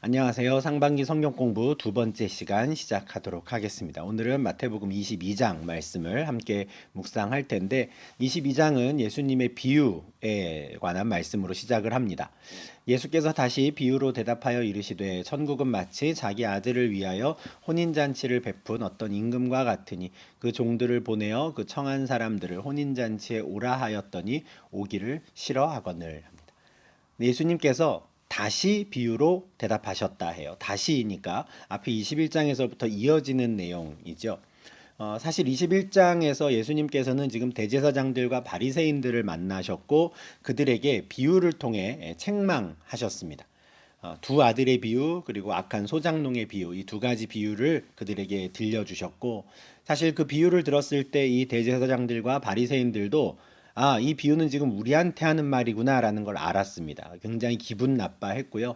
안녕하세요. 상반기 성경 공부 두 번째 시간 시작하도록 하겠습니다. 오늘은 마태복음 22장 말씀을 함께 묵상할 텐데 22장은 예수님의 비유에 관한 말씀으로 시작을 합니다. 예수께서 다시 비유로 대답하여 이르시되 천국은 마치 자기 아들을 위하여 혼인잔치를 베푼 어떤 임금과 같으니 그 종들을 보내어 그 청한 사람들을 혼인잔치에 오라 하였더니 오기를 싫어하거늘 합니다. 예수님께서 다시 비유로 대답하셨다 해요. 다시니까 앞에 21장에서부터 이어지는 내용이죠. 사실 21장에서 예수님께서는 지금 대제사장들과 바리새인들을 만나셨고 그들에게 비유를 통해 책망하셨습니다. 두 아들의 비유 그리고 악한 소장농의 비유 이 두 가지 비유를 그들에게 들려주셨고 사실 그 비유를 들었을 때 이 대제사장들과 바리새인들도 이 비유는 지금 우리한테 하는 말이구나라는 걸 알았습니다. 굉장히 기분 나빠했고요.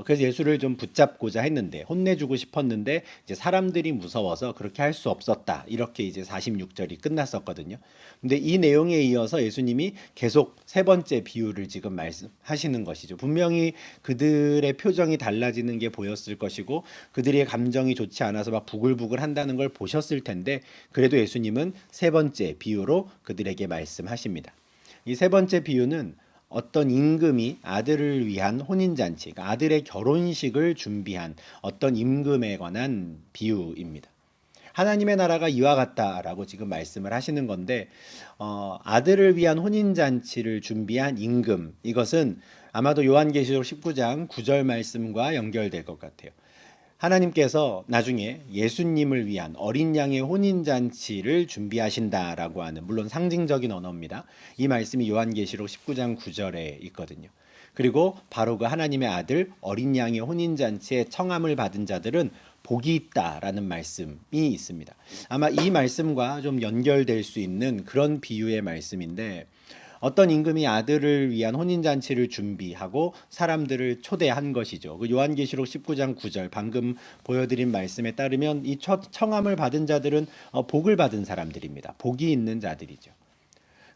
그래서 예수를 좀 붙잡고자 했는데 혼내주고 싶었는데 이제 사람들이 무서워서 그렇게 할 수 없었다. 이렇게 이제 46절이 끝났었거든요. 근데 이 내용에 이어서 예수님이 계속 세 번째 비유를 지금 말씀하시는 것이죠. 분명히 그들의 표정이 달라지는 게 보였을 것이고 그들의 감정이 좋지 않아서 막 부글부글 한다는 걸 보셨을 텐데 그래도 예수님은 세 번째 비유로 그들에게 말씀하십니다. 이 세 번째 비유는 어떤 임금이 아들을 위한 혼인잔치, 그러니까 아들의 결혼식을 준비한 어떤 임금에 관한 비유입니다. 하나님의 나라가 이와 같다라고 지금 말씀을 하시는 건데 아들을 위한 혼인잔치를 준비한 임금 이것은 아마도 요한계시록 19장 9절 말씀과 연결될 것 같아요. 하나님께서 나중에 예수님을 위한 어린 양의 혼인잔치를 준비하신다라고 하는 물론 상징적인 언어입니다. 이 말씀이 요한계시록 19장 9절에 있거든요. 그리고 바로 그 하나님의 아들 어린 양의 혼인잔치에 청함을 받은 자들은 복이 있다라는 말씀이 있습니다. 아마 이 말씀과 좀 연결될 수 있는 그런 비유의 말씀인데 어떤 임금이 아들을 위한 혼인잔치를 준비하고 사람들을 초대한 것이죠. 그 요한계시록 19장 9절 방금 보여드린 말씀에 따르면 이 청함을 받은 자들은 복을 받은 사람들입니다. 복이 있는 자들이죠.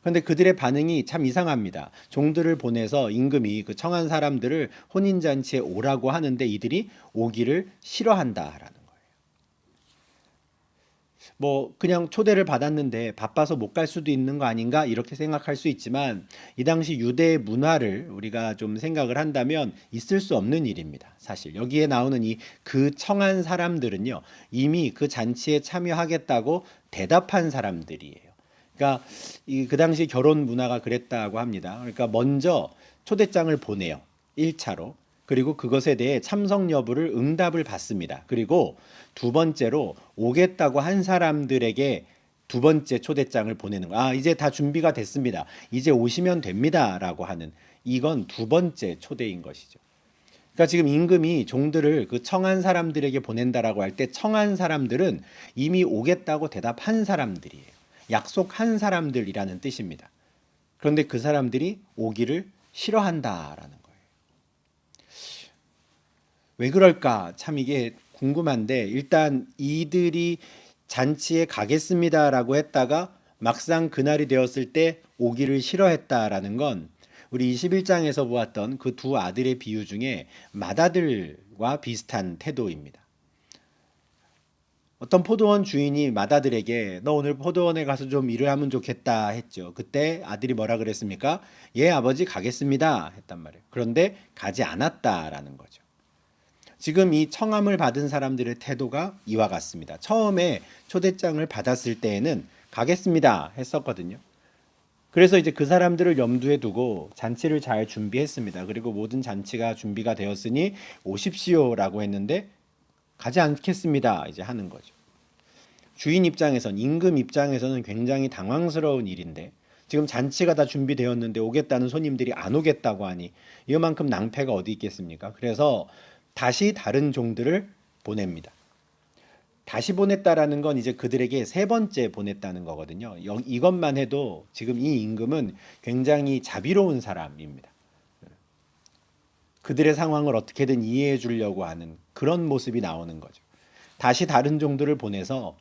그런데 그들의 반응이 참 이상합니다. 종들을 보내서 임금이 그 청한 사람들을 혼인잔치에 오라고 하는데 이들이 오기를 싫어한다라는 뭐 그냥 초대를 받았는데 바빠서 못 갈 수도 있는 거 아닌가 이렇게 생각할 수 있지만 이 당시 유대의 문화를 우리가 좀 생각을 한다면 있을 수 없는 일입니다. 사실 여기에 나오는 이 그 청한 사람들은요 이미 그 잔치에 참여하겠다고 대답한 사람들이에요. 그러니까 그 당시 결혼 문화가 그랬다고 합니다. 그러니까 먼저 초대장을 보내요. 1차로. 그리고 그것에 대해 참석 여부를 응답을 받습니다. 그리고 두 번째로 오겠다고 한 사람들에게 두 번째 초대장을 보내는 거. 이제 다 준비가 됐습니다. 이제 오시면 됩니다라고 하는 이건 두 번째 초대인 것이죠. 그러니까 지금 임금이 종들을 그 청한 사람들에게 보낸다라고 할 때 청한 사람들은 이미 오겠다고 대답한 사람들이에요. 약속한 사람들이라는 뜻입니다. 그런데 그 사람들이 오기를 싫어한다라는 거예요. 왜 그럴까? 참 이게 궁금한데 일단 이들이 잔치에 가겠습니다라고 했다가 막상 그날이 되었을 때 오기를 싫어했다라는 건 우리 21장에서 보았던 그 두 아들의 비유 중에 맏아들과 비슷한 태도입니다. 어떤 포도원 주인이 맏아들에게 너 오늘 포도원에 가서 좀 일을 하면 좋겠다 했죠. 그때 아들이 뭐라 그랬습니까? 예, 아버지 가겠습니다 했단 말이에요. 그런데 가지 않았다라는 거죠. 지금 이 청함을 받은 사람들의 태도가 이와 같습니다. 처음에 초대장을 받았을 때에는 가겠습니다 했었거든요. 그래서 이제 그 사람들을 염두에 두고 잔치를 잘 준비했습니다. 그리고 모든 잔치가 준비가 되었으니 오십시오라고 했는데 가지 않겠습니다 이제 하는 거죠. 주인 입장에선 임금 입장에서는 굉장히 당황스러운 일인데 지금 잔치가 다 준비되었는데 오겠다는 손님들이 안 오겠다고 하니 이만큼 낭패가 어디 있겠습니까? 그래서 다시 다른 종들을 보냅니다. 다시 보냈다라는 건 이제 그들에게 세 번째 보냈다는 거거든요. 이것만 해도 지금 이 임금은 굉장히 자비로운 사람입니다. 그들의 상황을 어떻게든 이해해 주려고 하는 그런 모습이 나오는 거죠. 다시 다른 종들을 보내서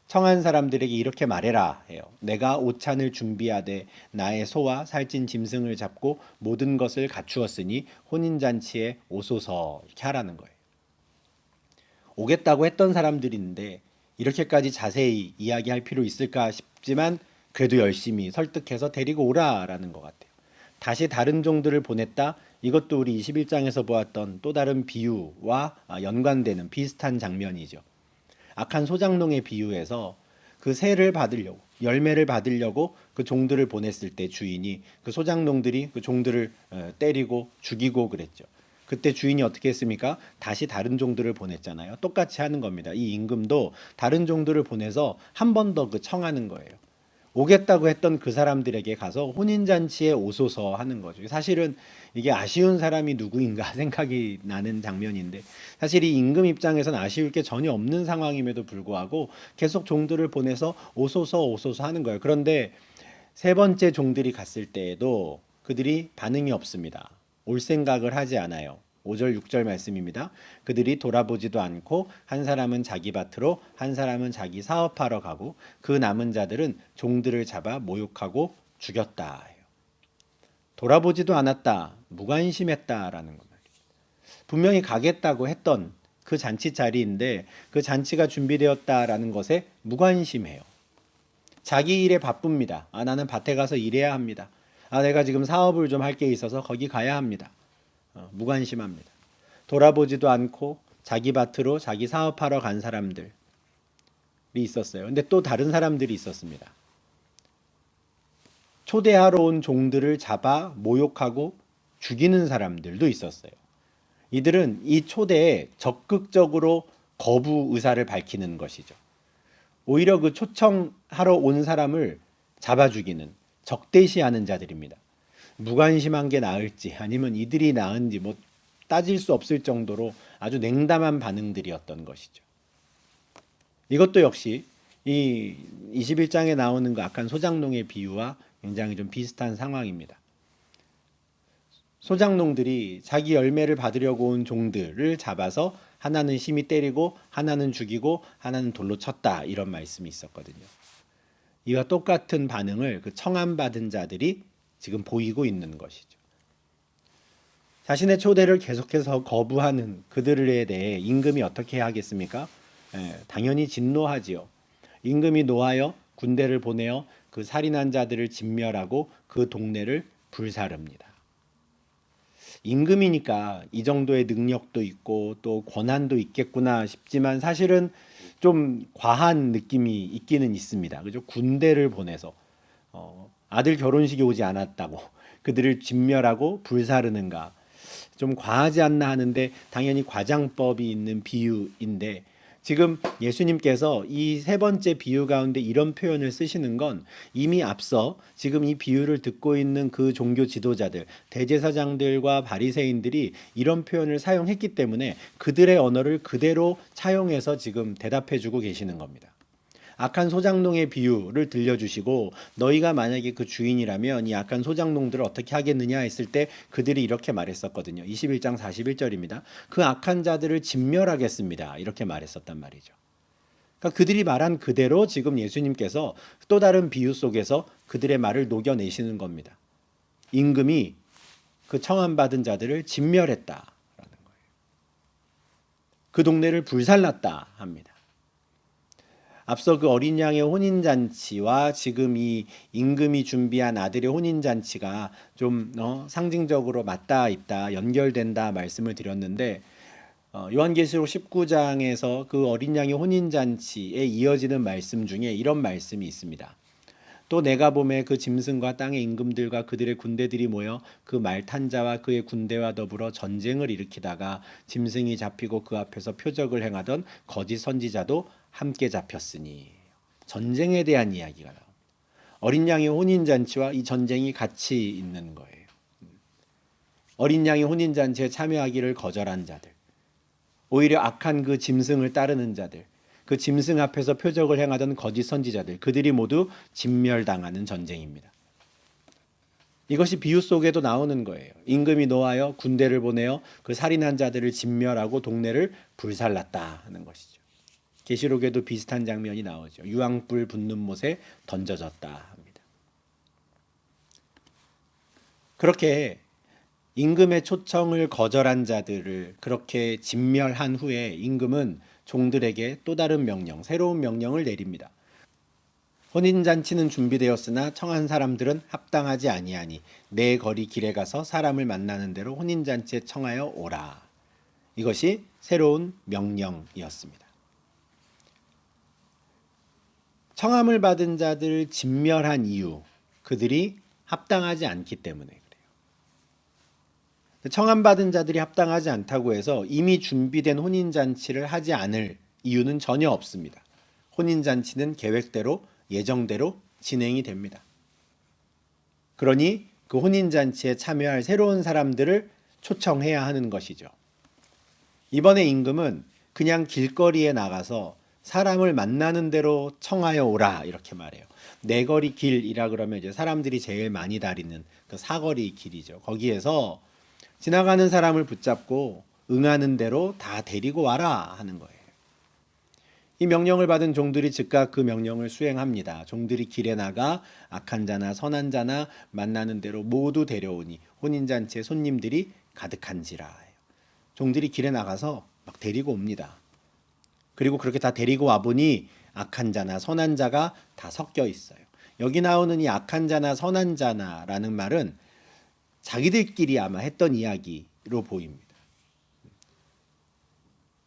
청한 사람들에게 이렇게 말해라 해요. 내가 오찬을 준비하되 나의 소와 살찐 짐승을 잡고 모든 것을 갖추었으니 혼인잔치에 오소서, 이렇게 하라는 거예요. 오겠다고 했던 사람들인데 이렇게까지 자세히 이야기할 필요 있을까 싶지만 그래도 열심히 설득해서 데리고 오라라는 것 같아요. 다시 다른 종들을 보냈다. 이것도 우리 21장에서 보았던 또 다른 비유와 연관되는 비슷한 장면이죠. 악한 소작농의 비유에서 그 새를 받으려고, 열매를 받으려고 그 종들을 보냈을 때 주인이, 그 소작농들이 그 종들을 때리고 죽이고 그랬죠. 그때 주인이 어떻게 했습니까? 다시 다른 종들을 보냈잖아요. 똑같이 하는 겁니다. 이 임금도 다른 종들을 보내서 한 번 더 그 청하는 거예요. 오겠다고 했던 그 사람들에게 가서 혼인잔치에 오소서 하는 거죠. 사실은 이게 아쉬운 사람이 누구인가 생각이 나는 장면인데, 사실 이 임금 입장에서는 아쉬울 게 전혀 없는 상황임에도 불구하고 계속 종들을 보내서 오소서 오소서 하는 거예요. 그런데 세 번째 종들이 갔을 때에도 그들이 반응이 없습니다. 올 생각을 하지 않아요. 5절 6절 말씀입니다. 그들이 돌아보지도 않고 한 사람은 자기 밭으로 한 사람은 자기 사업하러 가고 그 남은 자들은 종들을 잡아 모욕하고 죽였다. 돌아보지도 않았다. 무관심했다라는 겁니다. 분명히 가겠다고 했던 그 잔치 자리인데 그 잔치가 준비되었다라는 것에 무관심해요. 자기 일에 바쁩니다. 나는 밭에 가서 일해야 합니다. 내가 지금 사업을 좀 할 게 있어서 거기 가야 합니다. 무관심합니다. 돌아보지도 않고 자기 밭으로 자기 사업하러 간 사람들이 있었어요. 근데 또 다른 사람들이 있었습니다. 초대하러 온 종들을 잡아 모욕하고 죽이는 사람들도 있었어요. 이들은 이 초대에 적극적으로 거부 의사를 밝히는 것이죠. 오히려 그 초청하러 온 사람을 잡아 죽이는, 적대시하는 자들입니다. 무관심한 게 나을지 아니면 이들이 나은지 따질 수 없을 정도로 아주 냉담한 반응들이었던 것이죠. 이것도 역시 이 21장에 나오는 그 악한 소작농의 비유와 굉장히 좀 비슷한 상황입니다. 소작농들이 자기 열매를 받으려고 온 종들을 잡아서 하나는 심히 때리고 하나는 죽이고 하나는 돌로 쳤다, 이런 말씀이 있었거든요. 이와 똑같은 반응을 그 청함받은 자들이 지금 보이고 있는 것이죠. 자신의 초대를 계속해서 거부하는 그들에 대해 임금이 어떻게 하겠습니까? 당연히 진노하지요. 임금이 노하여 군대를 보내어 그 살인한 자들을 진멸하고 그 동네를 불사릅니다. 임금이니까 이 정도의 능력도 있고 또 권한도 있겠구나 싶지만 사실은 좀 과한 느낌이 있기는 있습니다. 그죠? 군대를 보내서 아들 결혼식이 오지 않았다고 그들을 진멸하고 불사르는가, 좀 과하지 않나 하는데 당연히 과장법이 있는 비유인데, 지금 예수님께서 이 세 번째 비유 가운데 이런 표현을 쓰시는 건 이미 앞서 지금 이 비유를 듣고 있는 그 종교 지도자들, 대제사장들과 바리새인들이 이런 표현을 사용했기 때문에 그들의 언어를 그대로 차용해서 지금 대답해주고 계시는 겁니다. 악한 소작농의 비유를 들려주시고 너희가 만약에 그 주인이라면 이 악한 소작농들을 어떻게 하겠느냐 했을 때 그들이 이렇게 말했었거든요. 21장 41절입니다. 그 악한 자들을 진멸하겠습니다. 이렇게 말했었단 말이죠. 그러니까 그들이 말한 그대로 지금 예수님께서 또 다른 비유 속에서 그들의 말을 녹여내시는 겁니다. 임금이 그 청함받은 자들을 진멸했다라는 거예요. 그 동네를 불살랐다 합니다. 앞서 그 어린 양의 혼인잔치와 지금 이 임금이 준비한 아들의 혼인잔치가 좀 상징적으로 맞닿아 있다, 연결된다 말씀을 드렸는데, 요한계시록 19장에서 그 어린 양의 혼인잔치에 이어지는 말씀 중에 이런 말씀이 있습니다. 또 내가 보매 그 짐승과 땅의 임금들과 그들의 군대들이 모여 그 말 탄 자와 그의 군대와 더불어 전쟁을 일으키다가 짐승이 잡히고 그 앞에서 표적을 행하던 거짓 선지자도 함께 잡혔으니, 전쟁에 대한 이야기가 나옵니다. 어린 양의 혼인잔치와 이 전쟁이 같이 있는 거예요. 어린 양의 혼인잔치에 참여하기를 거절한 자들, 오히려 악한 그 짐승을 따르는 자들, 그 짐승 앞에서 표적을 행하던 거짓 선지자들, 그들이 모두 진멸당하는 전쟁입니다. 이것이 비유 속에도 나오는 거예요. 임금이 노하여 군대를 보내어 그 살인한 자들을 진멸하고 동네를 불살랐다 하는 것이죠. 계시록에도 비슷한 장면이 나오죠. 유황불 붙는 못에 던져졌다 합니다. 그렇게 임금의 초청을 거절한 자들을 그렇게 진멸한 후에 임금은 종들에게 또 다른 명령, 새로운 명령을 내립니다. 혼인잔치는 준비되었으나 청한 사람들은 합당하지 아니하니 내 거리 길에 가서 사람을 만나는 대로 혼인잔치에 청하여 오라. 이것이 새로운 명령이었습니다. 청함을 받은 자들을 진멸한 이유, 그들이 합당하지 않기 때문에 그래요. 청함 받은 자들이 합당하지 않다고 해서 이미 준비된 혼인잔치를 하지 않을 이유는 전혀 없습니다. 혼인잔치는 계획대로 예정대로 진행이 됩니다. 그러니 그 혼인잔치에 참여할 새로운 사람들을 초청해야 하는 것이죠. 이번에 임금은 그냥 길거리에 나가서 사람을 만나는 대로 청하여 오라 이렇게 말해요. 내거리 길이라 그러면 이제 사람들이 제일 많이 다니는 그 사거리 길이죠. 거기에서 지나가는 사람을 붙잡고 응하는 대로 다 데리고 와라 하는 거예요. 이 명령을 받은 종들이 즉각 그 명령을 수행합니다. 종들이 길에 나가 악한 자나 선한 자나 만나는 대로 모두 데려오니 혼인잔치에 손님들이 가득한지라. 종들이 길에 나가서 막 데리고 옵니다. 그리고 그렇게 다 데리고 와보니 악한 자나 선한 자가 다 섞여 있어요. 여기 나오는 이 악한 자나 선한 자나라는 말은 자기들끼리 아마 했던 이야기로 보입니다.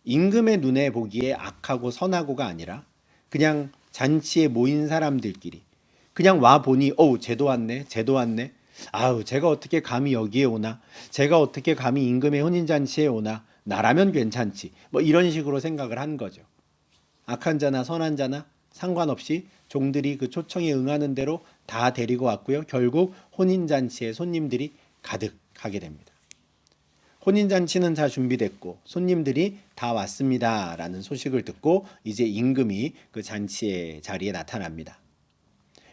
임금의 눈에 보기에 악하고 선하고가 아니라 그냥 잔치에 모인 사람들끼리 그냥 와 보니 쟤도 왔네 쟤도 왔네 아우 제가 어떻게 감히 여기에 오나 제가 어떻게 감히 임금의 혼인잔치에 오나 나라면 괜찮지 뭐 이런 식으로 생각을 한 거죠. 악한 자나 선한 자나 상관없이 종들이 그 초청에 응하는 대로 다 데리고 왔고요. 결국 혼인잔치에 손님들이 가득하게 됩니다. 혼인잔치는 다 준비됐고 손님들이 다 왔습니다 라는 소식을 듣고 이제 임금이 그 잔치의 자리에 나타납니다.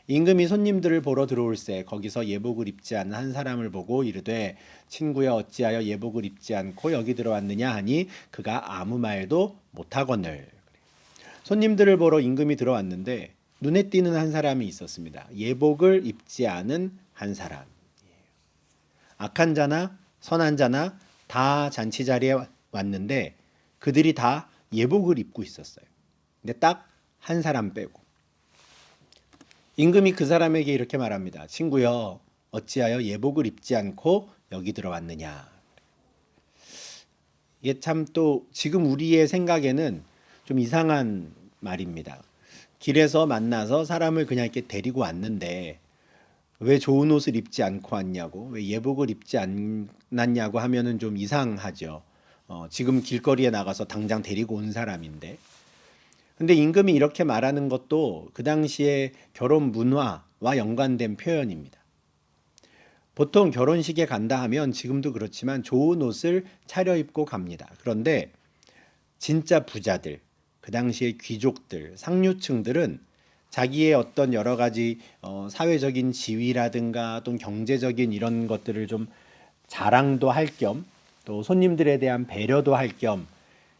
임금이 손님들을 보러 들어올새 거기서 예복을 입지 않은 한 사람을 보고 이르되 친구야 어찌하여 예복을 입지 않고 여기 들어왔느냐 하니 그가 아무 말도 못하거늘. 손님들을 보러 임금이 들어왔는데 눈에 띄는 한 사람이 있었습니다. 예복을 입지 않은 한 사람. 악한 자나 선한 자나 다 잔치 자리에 왔는데 그들이 다 예복을 입고 있었어요. 근데 딱 한 사람 빼고. 임금이 그 사람에게 이렇게 말합니다. 친구여, 어찌하여 예복을 입지 않고 여기 들어왔느냐. 이게 참 또 지금 우리의 생각에는 좀 이상한 말입니다. 길에서 만나서 사람을 그냥 이렇게 데리고 왔는데 왜 좋은 옷을 입지 않고 왔냐고, 왜 예복을 입지 않았냐고 하면은 좀 이상하죠. 지금 길거리에 나가서 당장 데리고 온 사람인데. 근데 임금이 이렇게 말하는 것도 그 당시에 결혼 문화와 연관된 표현입니다. 보통 결혼식에 간다 하면 지금도 그렇지만 좋은 옷을 차려입고 갑니다. 그런데 진짜 부자들, 그 당시의 귀족들, 상류층들은 자기의 어떤 여러 가지 사회적인 지위라든가 또는 경제적인 이런 것들을 좀 자랑도 할 겸 또 손님들에 대한 배려도 할 겸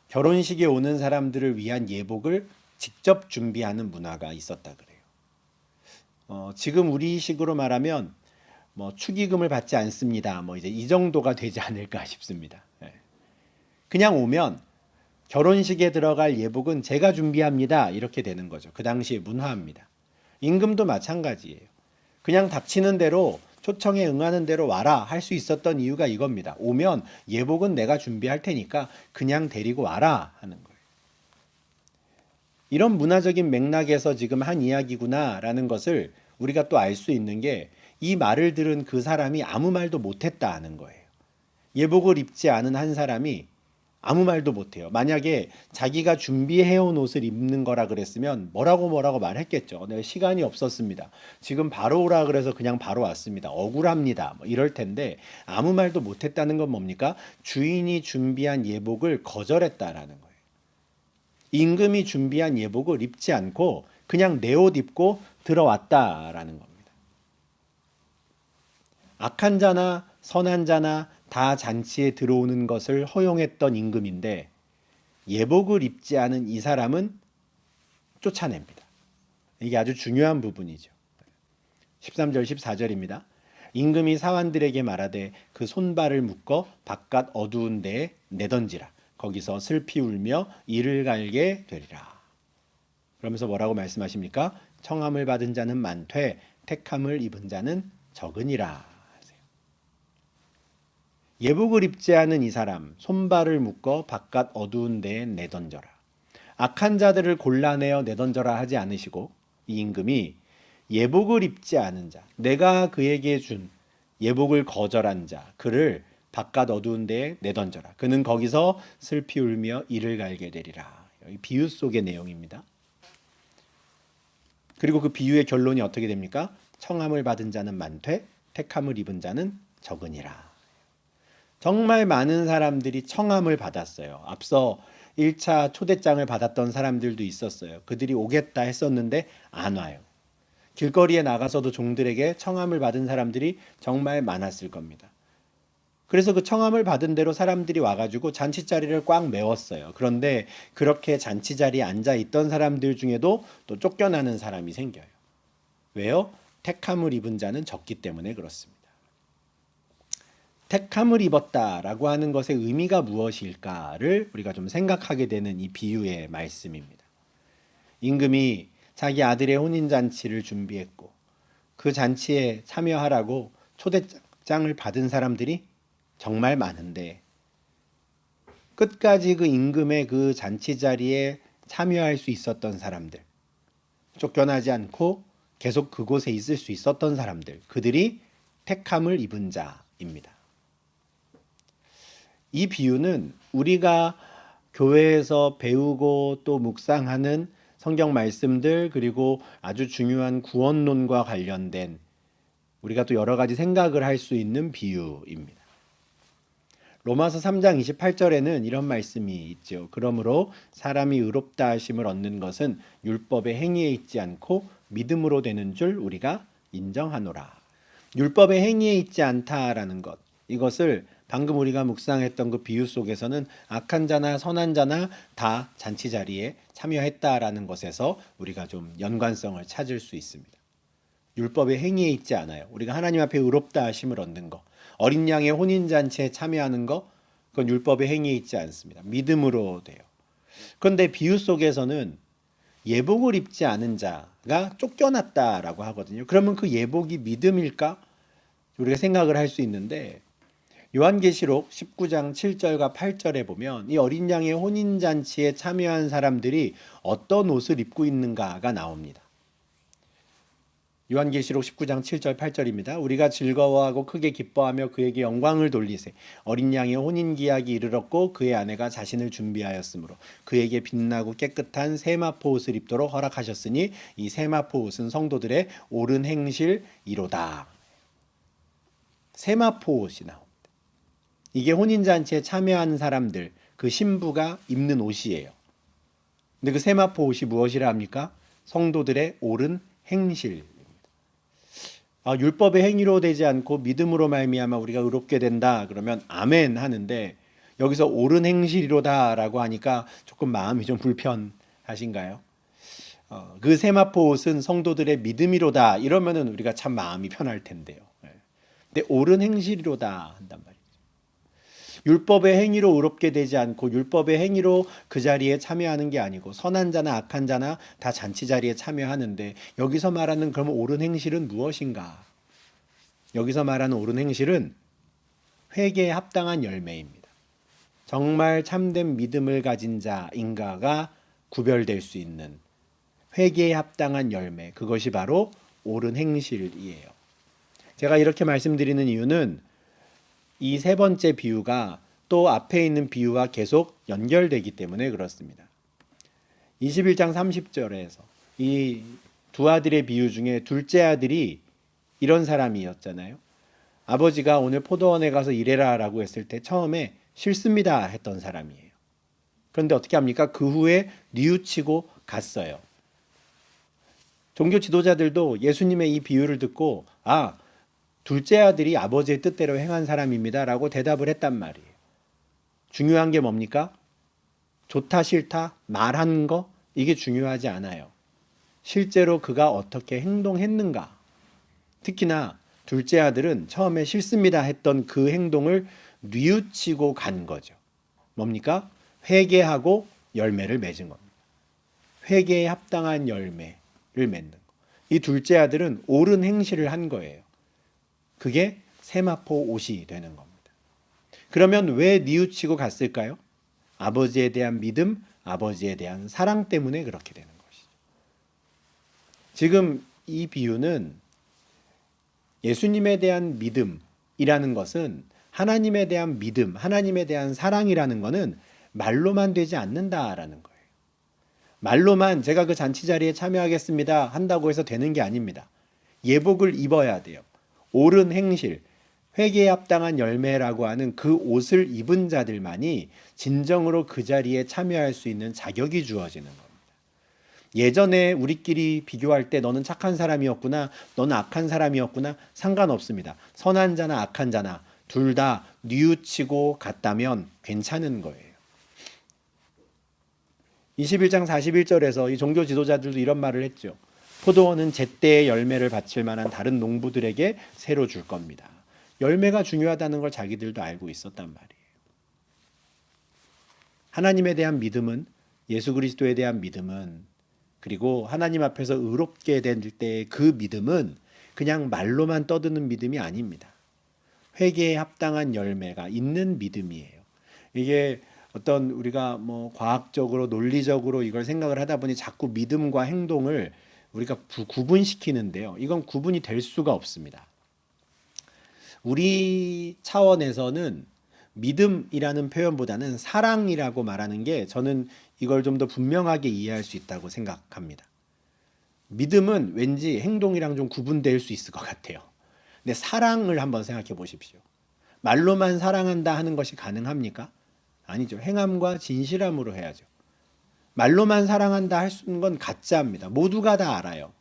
결혼식에 오는 사람들을 위한 예복을 직접 준비하는 문화가 있었다 그래요. 지금 우리식으로 말하면 뭐 축의금을 받지 않습니다. 뭐 이제 이 정도가 되지 않을까 싶습니다. 그냥 오면 결혼식에 들어갈 예복은 제가 준비합니다. 이렇게 되는 거죠. 그 당시의 문화입니다. 임금도 마찬가지예요. 그냥 닥치는 대로 초청에 응하는 대로 와라 할 수 있었던 이유가 이겁니다. 오면 예복은 내가 준비할 테니까 그냥 데리고 와라 하는 거예요. 이런 문화적인 맥락에서 지금 한 이야기구나라는 것을 우리가 또 알 수 있는 게 이 말을 들은 그 사람이 아무 말도 못했다 하는 거예요. 예복을 입지 않은 한 사람이 아무 말도 못해요. 만약에 자기가 준비해온 옷을 입는 거라 그랬으면 뭐라고 말했겠죠. 내가 시간이 없었습니다. 지금 바로 오라 그래서 그냥 바로 왔습니다. 억울합니다. 뭐 이럴 텐데 아무 말도 못했다는 건 뭡니까? 주인이 준비한 예복을 거절했다라는 거예요. 임금이 준비한 예복을 입지 않고 그냥 내 옷 입고 들어왔다라는 겁니다. 악한 자나 선한 자나 다 잔치에 들어오는 것을 허용했던 임금인데 예복을 입지 않은 이 사람은 쫓아냅니다. 이게 아주 중요한 부분이죠. 13절 14절입니다. 임금이 사환들에게 말하되 그 손발을 묶어 바깥 어두운 데에 내던지라. 거기서 슬피 울며 이를 갈게 되리라. 그러면서 뭐라고 말씀하십니까? 청함을 받은 자는 많되 택함을 입은 자는 적으니라. 예복을 입지 않은 이 사람 손발을 묶어 바깥 어두운 데에 내던져라. 악한 자들을 골라내어 내던져라 하지 않으시고 이 임금이 예복을 입지 않은 자, 내가 그에게 준 예복을 거절한 자, 그를 바깥 어두운 데에 내던져라. 그는 거기서 슬피 울며 이를 갈게 되리라. 여기 비유 속의 내용입니다. 그리고 그 비유의 결론이 어떻게 됩니까? 청함을 받은 자는 많되 택함을 입은 자는 적으니라. 정말 많은 사람들이 청함을 받았어요. 앞서 1차 초대장을 받았던 사람들도 있었어요. 그들이 오겠다 했었는데 안 와요. 길거리에 나가서도 종들에게 청함을 받은 사람들이 정말 많았을 겁니다. 그래서 그 청함을 받은 대로 사람들이 와가지고 잔치자리를 꽉 메웠어요. 그런데 그렇게 잔치자리에 앉아 있던 사람들 중에도 또 쫓겨나는 사람이 생겨요. 왜요? 택함을 입은 자는 적기 때문에 그렇습니다. 택함을 입었다라고 하는 것의 의미가 무엇일까를 우리가 좀 생각하게 되는 이 비유의 말씀입니다. 임금이 자기 아들의 혼인잔치를 준비했고 그 잔치에 참여하라고 초대장을 받은 사람들이 정말 많은데 끝까지 그 임금의 그 잔치 자리에 참여할 수 있었던 사람들, 쫓겨나지 않고 계속 그곳에 있을 수 있었던 사람들, 그들이 택함을 입은 자입니다. 이 비유는 우리가 교회에서 배우고 또 묵상하는 성경 말씀들 그리고 아주 중요한 구원론과 관련된 우리가 또 여러 가지 생각을 할 수 있는 비유입니다. 로마서 3장 28절에는 이런 말씀이 있죠. 그러므로 사람이 의롭다 하심을 얻는 것은 율법의 행위에 있지 않고 믿음으로 되는 줄 우리가 인정하노라. 율법의 행위에 있지 않다라는 것, 이것을 방금 우리가 묵상했던 그 비유 속에서는 악한 자나 선한 자나 다 잔치 자리에 참여했다라는 것에서 우리가 좀 연관성을 찾을 수 있습니다. 율법의 행위에 있지 않아요. 우리가 하나님 앞에 의롭다 하심을 얻는 거, 어린 양의 혼인잔치에 참여하는 거, 그건 율법의 행위에 있지 않습니다. 믿음으로 돼요. 그런데 비유 속에서는 예복을 입지 않은 자가 쫓겨났다라고 하거든요. 그러면 그 예복이 믿음일까? 우리가 생각을 할 수 있는데 요한계시록 19장 7절과 8절에 보면 이 어린 양의 혼인잔치에 참여한 사람들이 어떤 옷을 입고 있는가가 나옵니다. 요한계시록 19장 7절 8절입니다. 우리가 즐거워하고 크게 기뻐하며 그에게 영광을 돌리세. 어린 양의 혼인기약이 이르렀고 그의 아내가 자신을 준비하였으므로 그에게 빛나고 깨끗한 세마포 옷을 입도록 허락하셨으니 이 세마포 옷은 성도들의 옳은 행실이로다. 세마포 옷이 나옵니다. 이게 혼인잔치에 참여하는 사람들, 그 신부가 입는 옷이에요. 근데 그 세마포 옷이 무엇이라 합니까? 성도들의 옳은 행실입니다. 율법의 행위로 되지 않고 믿음으로 말미암아 우리가 의롭게 된다 그러면 아멘 하는데 여기서 옳은 행실이로다라고 하니까 조금 마음이 좀 불편하신가요? 그 세마포 옷은 성도들의 믿음이로다 이러면은 우리가 참 마음이 편할 텐데요. 근데 옳은 행실이로다 한단 말이에요. 율법의 행위로 의롭게 되지 않고 율법의 행위로 그 자리에 참여하는 게 아니고 선한 자나 악한 자나 다 잔치 자리에 참여하는데 여기서 말하는 그럼 옳은 행실은 무엇인가? 여기서 말하는 옳은 행실은 회개에 합당한 열매입니다. 정말 참된 믿음을 가진 자인가가 구별될 수 있는 회개에 합당한 열매, 그것이 바로 옳은 행실이에요. 제가 이렇게 말씀드리는 이유는 이 세 번째 비유가 또 앞에 있는 비유와 계속 연결되기 때문에 그렇습니다. 21장 30절에서 이 두 아들의 비유 중에 둘째 아들이 이런 사람이었잖아요. 아버지가 오늘 포도원에 가서 일해라 라고 했을 때 처음에 싫습니다 했던 사람이에요. 그런데 어떻게 합니까? 그 후에 뉘우치고 갔어요. 종교 지도자들도 예수님의 이 비유를 듣고 둘째 아들이 아버지의 뜻대로 행한 사람입니다 라고 대답을 했단 말이에요. 중요한 게 뭡니까? 좋다 싫다 말한 거 이게 중요하지 않아요. 실제로 그가 어떻게 행동했는가. 특히나 둘째 아들은 처음에 싫습니다 했던 그 행동을 뉘우치고 간 거죠. 뭡니까? 회개하고 열매를 맺은 겁니다. 회개에 합당한 열매를 맺는 거. 이 둘째 아들은 옳은 행실을 한 거예요. 그게 세마포 옷이 되는 겁니다. 그러면 왜 뉘우치고 갔을까요? 아버지에 대한 믿음, 아버지에 대한 사랑 때문에 그렇게 되는 것이죠. 지금 이 비유는 예수님에 대한 믿음이라는 것은 하나님에 대한 믿음, 하나님에 대한 사랑이라는 것은 말로만 되지 않는다라는 거예요. 말로만 제가 그 잔치 자리에 참여하겠습니다 한다고 해서 되는 게 아닙니다. 예복을 입어야 돼요. 옳은 행실, 회개에 합당한 열매라고 하는 그 옷을 입은 자들만이 진정으로 그 자리에 참여할 수 있는 자격이 주어지는 겁니다. 예전에 우리끼리 비교할 때 너는 착한 사람이었구나, 너는 악한 사람이었구나, 상관없습니다. 선한 자나 악한 자나 둘 다 뉘우치고 갔다면 괜찮은 거예요. 21장 41절에서 이 종교 지도자들도 이런 말을 했죠. 포도원은 제때의 열매를 바칠 만한 다른 농부들에게 새로 줄 겁니다. 열매가 중요하다는 걸 자기들도 알고 있었단 말이에요. 하나님에 대한 믿음은, 예수 그리스도에 대한 믿음은, 그리고 하나님 앞에서 의롭게 될 때의 그 믿음은 그냥 말로만 떠드는 믿음이 아닙니다. 회개에 합당한 열매가 있는 믿음이에요. 이게 어떤 우리가 뭐 과학적으로 논리적으로 이걸 생각을 하다 보니 자꾸 믿음과 행동을 우리가 구분시키는데요. 이건 구분이 될 수가 없습니다. 우리 차원에서는 믿음이라는 표현보다는 사랑이라고 말하는 게 저는 이걸 좀 더 분명하게 이해할 수 있다고 생각합니다. 믿음은 왠지 행동이랑 좀 구분될 수 있을 것 같아요. 근데 사랑을 한번 생각해 보십시오. 말로만 사랑한다 하는 것이 가능합니까? 아니죠. 행함과 진실함으로 해야죠. 말로만 사랑한다 할 수 있는 건 가짜입니다. 모두가 다 알아요.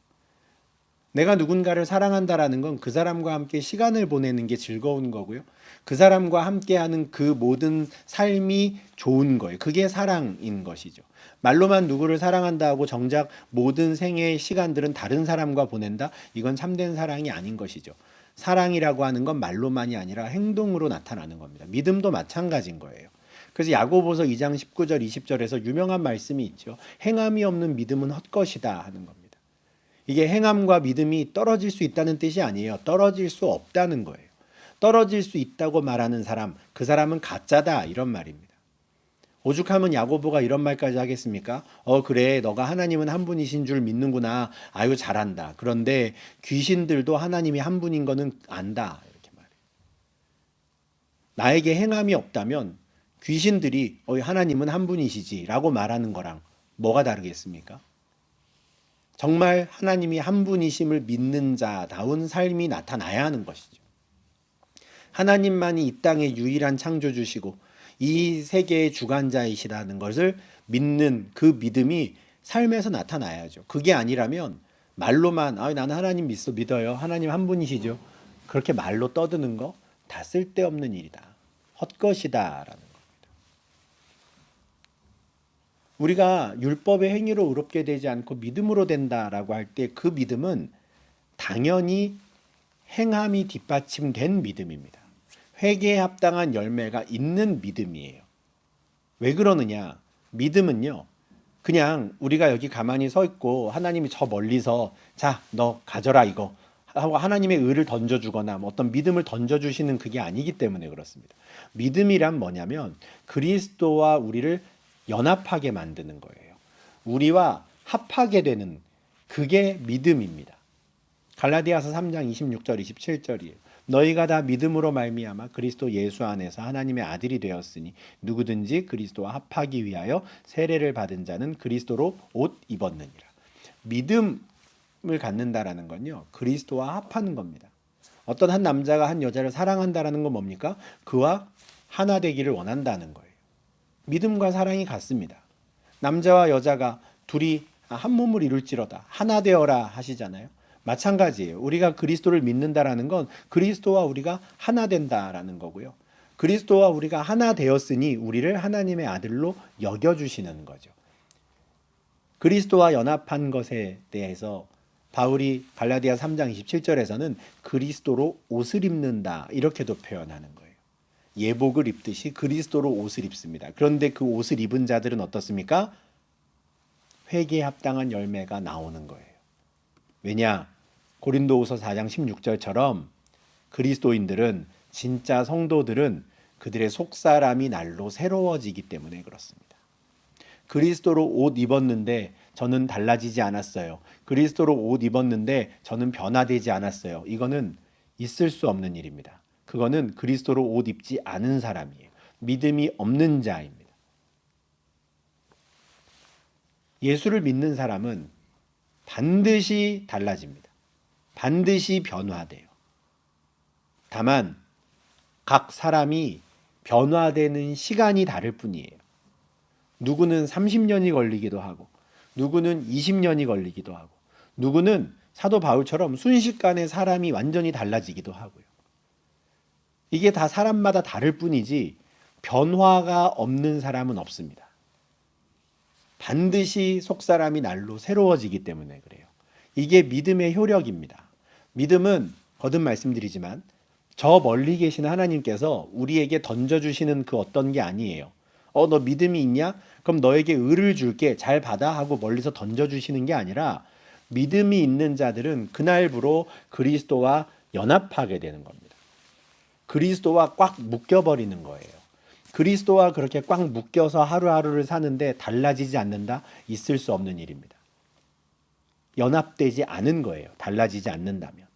내가 누군가를 사랑한다라는 건 그 사람과 함께 시간을 보내는 게 즐거운 거고요. 그 사람과 함께하는 그 모든 삶이 좋은 거예요. 그게 사랑인 것이죠. 말로만 누구를 사랑한다 하고 정작 모든 생애의 시간들은 다른 사람과 보낸다? 이건 참된 사랑이 아닌 것이죠. 사랑이라고 하는 건 말로만이 아니라 행동으로 나타나는 겁니다. 믿음도 마찬가지인 거예요. 그래서 야고보서 2장 19절 20절에서 유명한 말씀이 있죠. 행함이 없는 믿음은 헛것이다 하는 겁니다. 이게 행함과 믿음이 떨어질 수 있다는 뜻이 아니에요. 떨어질 수 없다는 거예요. 떨어질 수 있다고 말하는 사람, 그 사람은 가짜다 이런 말입니다. 오죽하면 야고보가 이런 말까지 하겠습니까? 그래, 너가 하나님은 한 분이신 줄 믿는구나. 아유, 잘한다. 그런데 귀신들도 하나님이 한 분인 거는 안다. 이렇게 말해요. 나에게 행함이 없다면 귀신들이 하나님은 한 분이시지 라고 말하는 거랑 뭐가 다르겠습니까? 정말 하나님이 한 분이심을 믿는 자다운 삶이 나타나야 하는 것이죠. 하나님만이 이 땅의 유일한 창조주시고 이 세계의 주관자이시라는 것을 믿는 그 믿음이 삶에서 나타나야죠. 그게 아니라면 말로만 나는 하나님 믿어요. 하나님 한 분이시죠. 그렇게 말로 떠드는 거 다 쓸데없는 일이다. 헛것이다라는 거. 우리가 율법의 행위로 의롭게 되지 않고 믿음으로 된다라고 할 때 그 믿음은 당연히 행함이 뒷받침된 믿음입니다. 회개에 합당한 열매가 있는 믿음이에요. 왜 그러느냐? 믿음은요, 그냥 우리가 여기 가만히 서 있고 하나님이 저 멀리서 자, 너 가져라 이거 하고 하나님의 의를 던져주거나 어떤 믿음을 던져주시는 그게 아니기 때문에 그렇습니다. 믿음이란 뭐냐면 그리스도와 우리를 연합하게 만드는 거예요. 우리와 합하게 되는 그게 믿음입니다. 갈라디아서 3장 26절 27절이에요. 너희가 다 믿음으로 말미암아 그리스도 예수 안에서 하나님의 아들이 되었으니 누구든지 그리스도와 합하기 위하여 세례를 받은 자는 그리스도로 옷 입었느니라. 믿음을 갖는다라는 건요, 그리스도와 합하는 겁니다. 어떤 한 남자가 한 여자를 사랑한다라는 건 뭡니까? 그와 하나 되기를 원한다는 거예요. 믿음과 사랑이 같습니다. 남자와 여자가 둘이 한 몸을 이룰지로다 하나 되어라 하시잖아요. 마찬가지예요. 우리가 그리스도를 믿는다라는 건 그리스도와 우리가 하나 된다라는 거고요. 그리스도와 우리가 하나 되었으니 우리를 하나님의 아들로 여겨주시는 거죠. 그리스도와 연합한 것에 대해서 바울이 갈라디아 3장 27절에서는 그리스도로 옷을 입는다 이렇게도 표현하는 거예요. 예복을 입듯이 그리스도로 옷을 입습니다. 그런데 그 옷을 입은 자들은 어떻습니까? 회개에 합당한 열매가 나오는 거예요. 왜냐? 고린도후서 4장 16절처럼 그리스도인들은, 진짜 성도들은 그들의 속사람이 날로 새로워지기 때문에 그렇습니다. 그리스도로 옷 입었는데 저는 달라지지 않았어요. 그리스도로 옷 입었는데 저는 변화되지 않았어요. 이거는 있을 수 없는 일입니다. 그거는 그리스도로 옷 입지 않은 사람이에요. 믿음이 없는 자입니다. 예수를 믿는 사람은 반드시 달라집니다. 반드시 변화돼요. 다만 각 사람이 변화되는 시간이 다를 뿐이에요. 누구는 30년이 걸리기도 하고, 누구는 20년이 걸리기도 하고, 누구는 사도 바울처럼 순식간에 사람이 완전히 달라지기도 하고요. 이게 다 사람마다 다를 뿐이지 변화가 없는 사람은 없습니다. 반드시 속사람이 날로 새로워지기 때문에 그래요. 이게 믿음의 효력입니다. 믿음은 거듭 말씀드리지만 저 멀리 계신 하나님께서 우리에게 던져주시는 그 어떤 게 아니에요. 너 믿음이 있냐? 그럼 너에게 의를 줄게. 잘 받아 하고 멀리서 던져주시는 게 아니라 믿음이 있는 자들은 그날부로 그리스도와 연합하게 되는 겁니다. 그리스도와 꽉 묶여버리는 거예요. 그리스도와 그렇게 꽉 묶여서 하루하루를 사는데 달라지지 않는다? 있을 수 없는 일입니다. 연합되지 않은 거예요. 달라지지 않는다면.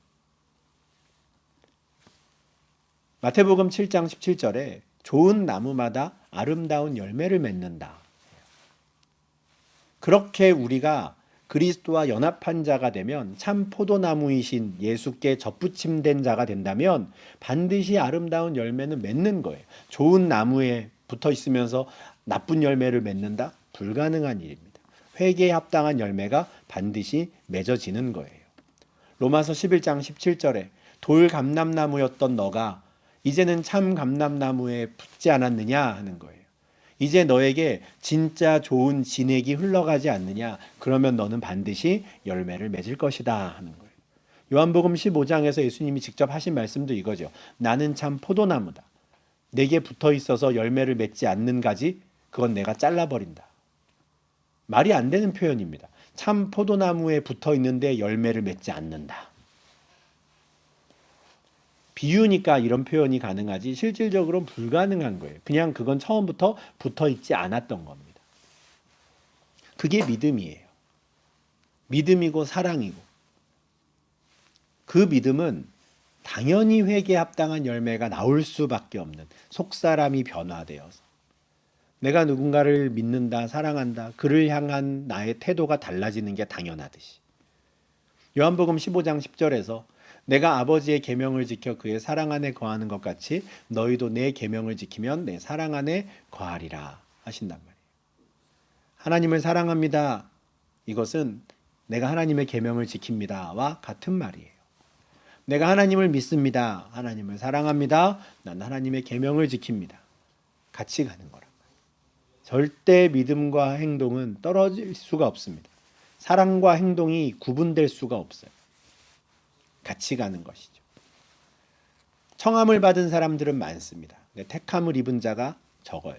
마태복음 7장 17절에 좋은 나무마다 아름다운 열매를 맺는다. 그렇게 우리가 그리스도와 연합한 자가 되면, 참 포도나무이신 예수께 접붙임된 자가 된다면 반드시 아름다운 열매는 맺는 거예요. 좋은 나무에 붙어 있으면서 나쁜 열매를 맺는다? 불가능한 일입니다. 회개에 합당한 열매가 반드시 맺어지는 거예요. 로마서 11장 17절에 돌 감람나무였던 너가 이제는 참 감람나무에 붙지 않았느냐 하는 거예요. 이제 너에게 진짜 좋은 진액이 흘러가지 않느냐? 그러면 너는 반드시 열매를 맺을 것이다 하는 거예요. 요한복음 15장에서 예수님이 직접 하신 말씀도 이거죠. 나는 참 포도나무다. 내게 붙어 있어서 열매를 맺지 않는 가지, 그건 내가 잘라버린다. 말이 안 되는 표현입니다. 참 포도나무에 붙어 있는데 열매를 맺지 않는다. 비유니까 이런 표현이 가능하지 실질적으로는 불가능한 거예요. 그냥 그건 처음부터 붙어 있지 않았던 겁니다. 그게 믿음이에요. 믿음이고 사랑이고, 그 믿음은 당연히 회개에 합당한 열매가 나올 수밖에 없는, 속사람이 변화되어서 내가 누군가를 믿는다, 사랑한다, 그를 향한 나의 태도가 달라지는 게 당연하듯이, 요한복음 15장 10절에서 내가 아버지의 계명을 지켜 그의 사랑 안에 거하는 것 같이 너희도 내 계명을 지키면 내 사랑 안에 거하리라 하신단 말이에요. 하나님을 사랑합니다. 이것은 내가 하나님의 계명을 지킵니다와 같은 말이에요. 내가 하나님을 믿습니다. 하나님을 사랑합니다. 난 하나님의 계명을 지킵니다. 같이 가는 거란 말이에요. 절대 믿음과 행동은 떨어질 수가 없습니다. 사랑과 행동이 구분될 수가 없어요. 같이 가는 것이죠. 청함을 받은 사람들은 많습니다. 택함을 입은 자가 적어요.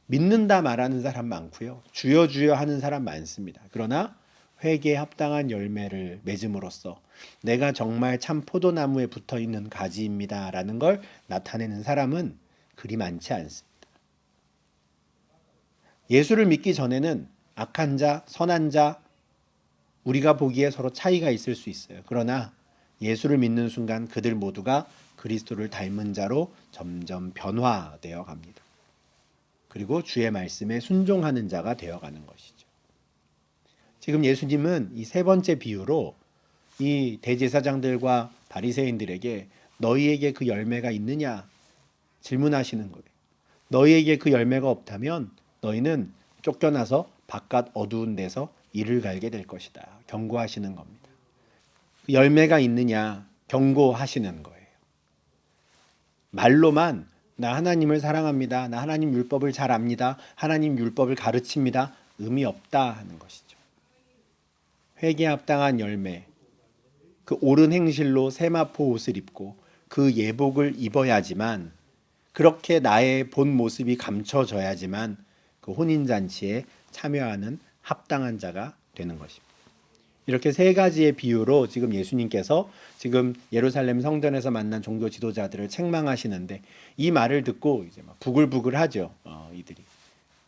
믿는다 말하는 사람 많고요. 주여 주여 하는 사람 많습니다. 그러나 회개에 합당한 열매를 맺음으로써 내가 정말 참 포도나무에 붙어있는 가지입니다 라는 걸 나타내는 사람은 그리 많지 않습니다. 예수를 믿기 전에는 악한 자, 선한 자, 우리가 보기에 서로 차이가 있을 수 있어요. 그러나 예수를 믿는 순간 그들 모두가 그리스도를 닮은 자로 점점 변화되어 갑니다. 그리고 주의 말씀에 순종하는 자가 되어가는 것이죠. 지금 예수님은 이 세 번째 비유로 이 대제사장들과 바리새인들에게 너희에게 그 열매가 있느냐 질문하시는 거예요. 너희에게 그 열매가 없다면 너희는 쫓겨나서 바깥 어두운 데서 이를 갈게 될 것이다. 경고하시는 겁니다. 열매가 있느냐 경고하시는 거예요. 말로만 나 하나님을 사랑합니다. 나 하나님 율법을 잘 압니다. 하나님 율법을 가르칩니다. 의미 없다 하는 것이죠. 회개에 합당한 열매, 그 옳은 행실로 세마포 옷을 입고 그 예복을 입어야지만, 그렇게 나의 본 모습이 감춰져야지만 그 혼인잔치에 참여하는 합당한 자가 되는 것입니다. 이렇게 세 가지의 비유로 지금 예수님께서 지금 예루살렘 성전에서 만난 종교 지도자들을 책망하시는데, 이 말을 듣고 이제 막 부글부글하죠. 이들이.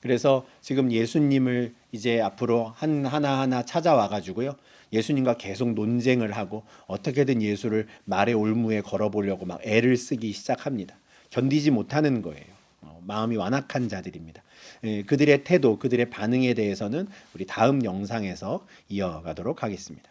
그래서 지금 예수님을 이제 앞으로 하나하나 찾아와 가지고요. 예수님과 계속 논쟁을 하고 어떻게든 예수를 말의 올무에 걸어보려고 막 애를 쓰기 시작합니다. 견디지 못하는 거예요. 마음이 완악한 자들입니다. 그들의 태도, 그들의 반응에 대해서는 우리 다음 영상에서 이어가도록 하겠습니다.